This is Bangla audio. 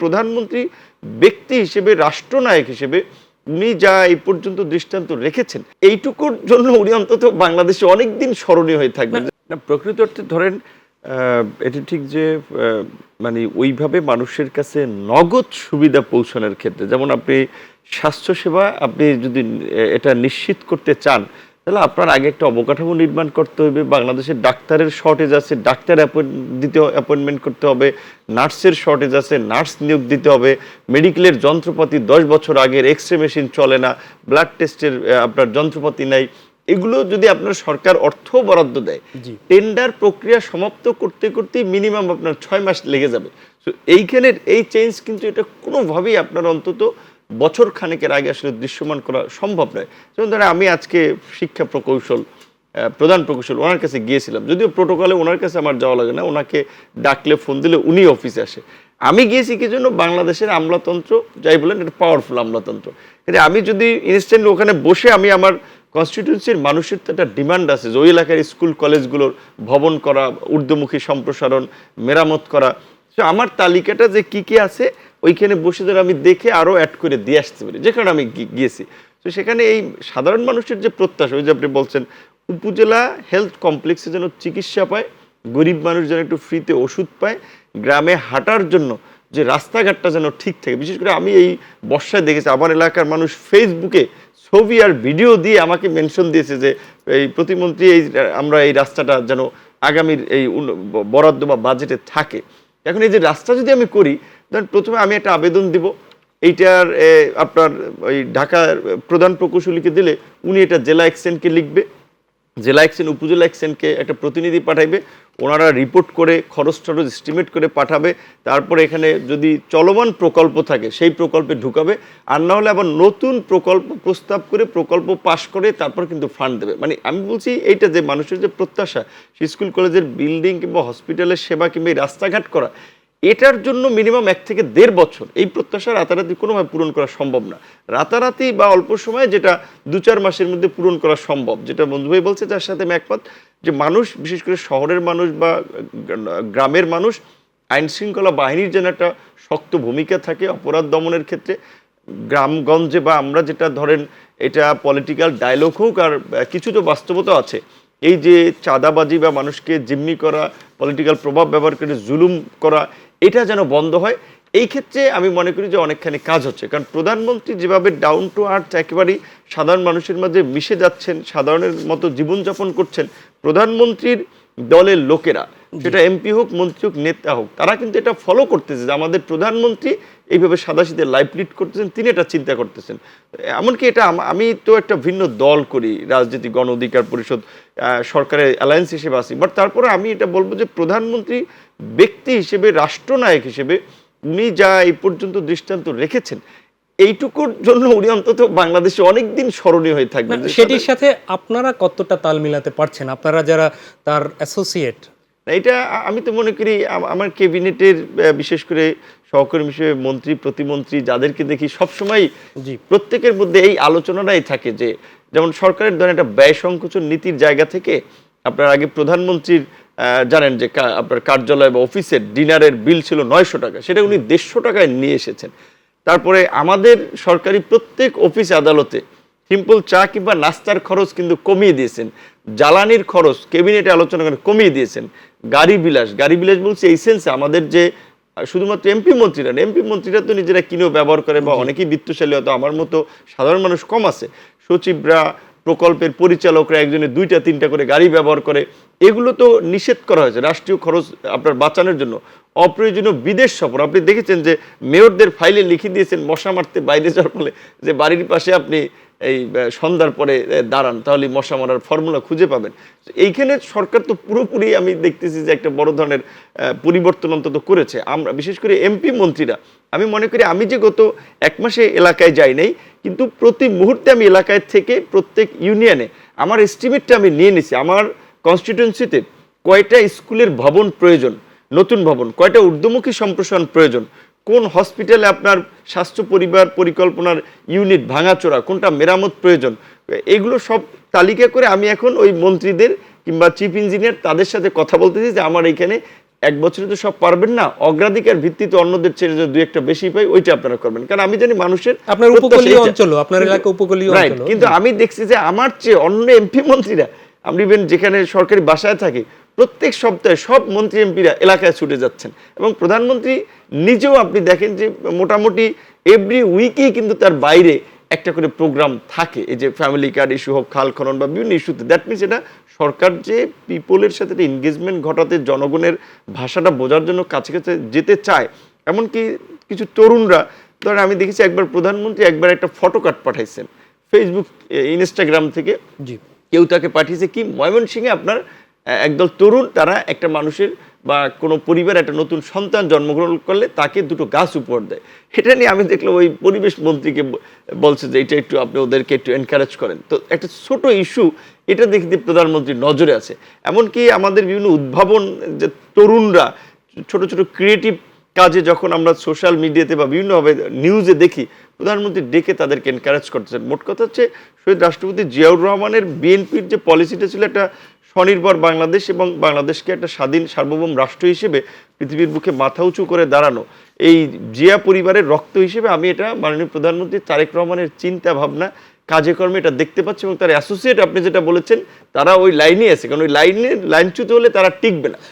প্রধানমন্ত্রী ব্যক্তি হিসেবে রাষ্ট্রনায়ক হিসেবে উনি যা এই পর্যন্ত দৃষ্টান্ত রেখেছেন এইটুকুর জন্য উনি অন্তত বাংলাদেশে অনেকদিন স্মরণীয় হয়ে থাকবেন। না প্রকৃত অর্থে ধরেন এটা ঠিক যে মানে ওইভাবে মানুষের কাছে নগদ সুবিধা পৌঁছানোর ক্ষেত্রে যেমন আপনি স্বাস্থ্যসেবা আপনি যদি এটা নিশ্চিত করতে চান তাহলে আপনার আগে একটা অবকাঠামো নির্মাণ করতে হবে। বাংলাদেশের ডাক্তারের শর্টেজ আছে, ডাক্তার অ্যাপয়েন্টমেন্ট করতে হবে, নার্সের শর্টেজ আছে, নার্স নিয়োগ দিতে হবে, মেডিকেলের যন্ত্রপাতি 10 বছর আগের এক্সরে মেশিন চলে না, ব্লাড টেস্টের আপনার যন্ত্রপাতি নাই। এগুলো যদি আপনার সরকার অর্থ বরাদ্দ দেয় টেন্ডার প্রক্রিয়া সমাপ্ত করতে করতে মিনিমাম আপনার 6 মাস লেগে যাবে। তো এইখানের এই চেঞ্জ কিন্তু এটা কোনোভাবেই আপনার অন্তত বছর খানেকের আগে আসলে দৃশ্যমান করা সম্ভব নয়। যেমন ধরেন আমি আজকে শিক্ষা প্রকৌশল প্রধান প্রকৌশল ওনার কাছে গিয়েছিলাম, যদিও প্রোটোকলে ওনার কাছে আমার যাওয়া লাগে না, ওনাকে ডাকলে ফোন দিলে উনি অফিসে আসে। আমি গিয়েছি কি জন্য বাংলাদেশের আমলাতন্ত্র যাই বলেন এটা পাওয়ারফুল আমলাতন্ত্র, কিন্তু আমি যদি ইনস্ট্যান্টলি ওখানে বসে আমি আমার কনস্টিটিউন্সির মানুষের তো একটা ডিমান্ড আছে যে ওই এলাকার স্কুল কলেজগুলোর ভবন করা, ঊর্ধ্বমুখী সম্প্রসারণ, মেরামত করা, তো আমার তালিকাটা যে কি কি আছে ওইখানে বসে ধরে আমি দেখে আরও অ্যাড করে দিয়ে আসতে পারি, যেখানে আমি গিয়েছি। তো সেখানে এই সাধারণ মানুষের যে প্রত্যাশা, ওই যে আপনি বলছেন উপজেলা হেলথ কমপ্লেক্সে যেন চিকিৎসা পায়, গরিব মানুষ যেন একটু ফ্রিতে ওষুধ পায়, গ্রামে হাঁটার জন্য যে রাস্তাঘাটটা যেন ঠিক থাকে। বিশেষ করে আমি এই বর্ষায় দেখেছি আমার এলাকার মানুষ ফেসবুকে ছবি আর ভিডিও দিয়ে আমাকে মেনশন দিয়েছে যে এই প্রতিমন্ত্রী এই আমরা এই রাস্তাটা যেন আগামীর এই বরাদ্দ বা বাজেটে থাকে। এখন এই যে রাস্তা যদি আমি করি, ধরেন প্রথমে আমি একটা আবেদন দিব, এইটার আপনার ওই ঢাকার প্রধান প্রকৌশলীকে দিলে উনি এটা জেলা এক্সটেন্টকে লিখবে, জেলা এক্সটেন্ট উপজেলা এক্সটেন্টকে একটা প্রতিনিধি পাঠাইবে, ওনারা রিপোর্ট করে খরচ টরচ এস্টিমেট করে পাঠাবে, তারপরে এখানে যদি চলমান প্রকল্প থাকে সেই প্রকল্পে ঢুকাবে, আর না হলে আবার নতুন প্রকল্প প্রস্তাব করে প্রকল্প পাশ করে তারপর কিন্তু ফান্ড দেবে। মানে আমি বলছি এইটা যে মানুষের যে প্রত্যাশা স্কুল কলেজের বিল্ডিং কিংবা হসপিটালের সেবা কিংবা এই রাস্তাঘাট করা, এটার জন্য মিনিমাম 1 থেকে 1.5 বছর এই প্রত্যাশা রাতারাতি কোনোভাবে পূরণ করা সম্ভব না। রাতারাতি বা অল্প সময়ে যেটা 2-4 মাসের মধ্যে পূরণ করা সম্ভব, যেটা মঞ্জু ভাই বলছে যার সাথে আমি একমত, যে মানুষ বিশেষ করে শহরের মানুষ বা গ্রামের মানুষ আইন শৃঙ্খলা বাহিনীর যেন একটা শক্ত ভূমিকা থাকে অপরাধ দমনের ক্ষেত্রে। গ্রামগঞ্জে বা আমরা যেটা ধরেন এটা পলিটিক্যাল ডায়লগ হোক আর কিছু তো বাস্তবতা আছে, এই যে চাঁদাবাজি বা মানুষকে জিম্মি করা, পলিটিক্যাল প্রভাব ব্যবহার করে জুলুম করা, এটা যেন বন্ধ হয়। এই ক্ষেত্রে আমি মনে করি যে অনেকখানি কাজ হচ্ছে, কারণ প্রধানমন্ত্রী যেভাবে ডাউন টু আর্থ একেবারেই সাধারণ মানুষের মধ্যে মিশে যাচ্ছেন, সাধারণের মতো জীবনযাপন করছেন, প্রধানমন্ত্রীর দলের লোকেরা সেটা এমপি হোক, মন্ত্রী হোক, নেতা হোক, তারা কিন্তু এটা ফলো করতেছে যে আমাদের প্রধানমন্ত্রী এইভাবে সাদাসিধে লাইফ লিড করতেছেন, তিনি এটা চিন্তা করতেছেন। এমনকি এটা আমি তো একটা ভিন্ন দল করি, রাজনীতি গণ অধিকার পরিষদ সরকারের অ্যালায়েন্স হিসেবে আছি, বাট তারপরে আমি এটা বলবো যে প্রধানমন্ত্রী ব্যক্তি হিসেবে রাষ্ট্রনায়ক হিসেবে উনি যা এই পর্যন্ত দৃষ্টান্ত রেখেছেন এইটুকুর জন্য উনি অন্তত বাংলাদেশে অনেকদিন স্মরণীয় হয়ে থাকবেন। সেটির সাথে আপনারা কতটা তাল মিলাতে পারছেন, আপনারা যারা তার অ্যাসোসিয়েট? এটা আমি তো মনে করি আমার ক্যাবিনেটের বিশেষ করে সহকর্মী হিসেবে মন্ত্রী প্রতিমন্ত্রী যাদেরকে দেখি সবসময় প্রত্যেকের মধ্যে এই আলোচনাটাই থাকে যে যেমন সরকারের ধরেন একটা ব্যয় সংকোচন নীতির জায়গা থেকে আপনার আগে প্রধানমন্ত্রীর জানেন যে আপনার কার্যালয় বা অফিসের ডিনারের বিল ছিল 900 টাকা, সেটা উনি 150 টাকায় নিয়ে এসেছেন। তারপরে আমাদের সরকারি প্রত্যেক অফিস আদালতে সিম্পল চা কিংবা নাস্তার খরচ কিন্তু কমিয়ে দিয়েছেন, জ্বালানির খরচ ক্যাবিনেটে আলোচনা করে কমিয়ে দিয়েছেন, গাড়ি বিলাস বলছে এই সেন্সে আমাদের যে শুধুমাত্র এমপি মন্ত্রীরা তো নিজেরা কিনেও ব্যবহার করে বা অনেকেই বিত্তশালী, হয়তো আমার মতো সাধারণ মানুষ কম আছে, সচিবরা প্রকল্পের পরিচালকরা একজনে 2-3টা করে গাড়ি ব্যবহার করে, এগুলো তো নিষেধ করা হয়েছে রাষ্ট্রীয় খরচ আপনার বাঁচানোর জন্য। অপ্রয়োজনীয় বিদেশ সফর আপনি দেখেছেন যে মেয়রদের ফাইলে লিখে দিয়েছেন মশা মারতে বাইরে যাওয়ার ফলে যে বাড়ির পাশে আপনি এই সন্ধ্যার পরে দাঁড়ান তাহলে মশা মারার ফর্মুলা খুঁজে পাবেন। এইখানে সরকার তো পুরোপুরি আমি দেখতেছি যে একটা বড় ধরনের পরিবর্তন অন্তত করেছে। আমরা বিশেষ করে এমপি মন্ত্রীরা আমি মনে করি আমি যে গত 1 মাসে এলাকায় যাই নাই, কিন্তু প্রতি মুহূর্তে আমি এলাকায় থেকে প্রত্যেক ইউনিয়নে আমার এস্টিমেটটা আমি নিয়ে নিছি, আমার কনস্টিটিউয়েন্সিতে কয়টা স্কুলের ভবন প্রয়োজন, নতুন ভবন, কয়টা ঊর্ধ্বমুখী সম্প্রসারণ প্রয়োজন, কোন হসপিটালে আপনার স্বাস্থ্য পরিবার পরিকল্পনার ইউনিট ভাঙাচোরা, কোনটা মেরামত প্রয়োজন, এগুলো সব তালিকা করে আমি এখন ওই মন্ত্রীদের কিংবা চিফ ইঞ্জিনিয়ার তাদের সাথে কথা বলতেছি যে আমার এইখানে এক বছরে তো সব পারবেন না, অগ্রাধিকার ভিত্তিতে অন্যদের ছেড়ে যদি দুই একটা বেশি পাই ওইটা আপনারা করবেন, কারণ আমি জানি মানুষের আপনার প্রত্যাশা উপকূলীয় এইটা। অঞ্চল, আপনার এলাকা উপকূলীয় Right, অঞ্চল। কিন্তু আমি দেখছি যে আমার চেয়ে অন্য এমপি মন্ত্রীরা, আমি ইভেন যেখানে সরকারি বাসায় থাকি, প্রত্যেক সপ্তাহে সব মন্ত্রী এমপিরা এলাকায় ছুটে যাচ্ছেন, এবং প্রধানমন্ত্রী নিজেও আপনি দেখেন যে মোটামুটি এভরি উইকেই কিন্তু তার বাইরে একটা করে প্রোগ্রাম থাকে, এই যে ফ্যামিলি কার্ড ইস্যু হোক, খাল খনন বা বিভিন্ন ইস্যুতে। দ্যাট মিনস এটা সরকার যে পিপলের সাথে এনগেজমেন্ট ঘটাতে, জনগণের ভাষাটা বোঝার জন্য কাছে কাছে যেতে চায়। এমনকি কিছু তরুণরা, ধরেন আমি দেখেছি একবার প্রধানমন্ত্রী একবার একটা ফটো কার্ড পাঠাইছেন ফেসবুক ইনস্টাগ্রাম থেকে, জি, কেউ তাকে পাঠিয়েছে কি ময়মনসিংহে আপনার একদল তরুণ তারা একটা মানুষের বা কোনো পরিবার একটা নতুন সন্তান জন্মগ্রহণ করলে তাকে দুটো গাছ উপহার দেয়। এটা নিয়ে আমি দেখলাম ওই পরিবেশ মন্ত্রীকে বলছে যে এটা একটু আপনি ওদেরকে একটু এনকারেজ করেন। তো একটা ছোট ইস্যু, এটা দেখতে প্রধানমন্ত্রীর নজরে আছে। এমনকি আমাদের বিভিন্ন উদ্ভাবন, যে তরুণরা ছোট ছোট ক্রিয়েটিভ কাজে যখন আমরা সোশ্যাল মিডিয়াতে বা বিভিন্নভাবে নিউজে দেখি, প্রধানমন্ত্রী ডেকে তাদেরকে এনকারেজ করতেছেন। মোট কথা হচ্ছে শহীদ রাষ্ট্রপতি জিয়াউর রহমানের বিএনপির যে পলিসিটা ছিল একটা স্বনির্ভর বাংলাদেশ এবং বাংলাদেশকে একটা স্বাধীন সার্বভৌম রাষ্ট্র হিসেবে পৃথিবীর বুকে মাথা উঁচু করে দাঁড়ানো, এই জিয়া পরিবারের রক্ত হিসেবে আমি এটা মাননীয় প্রধানমন্ত্রী তারেক রহমানের চিন্তা ভাবনা কাজে কর্মে এটা দেখতে পাচ্ছি। এবং তার অ্যাসোসিয়েট আপনি যেটা বলেছেন তারা ওই লাইনে আছে, কারণ ওই লাইনচ্যুত হলে তারা টিকবে না।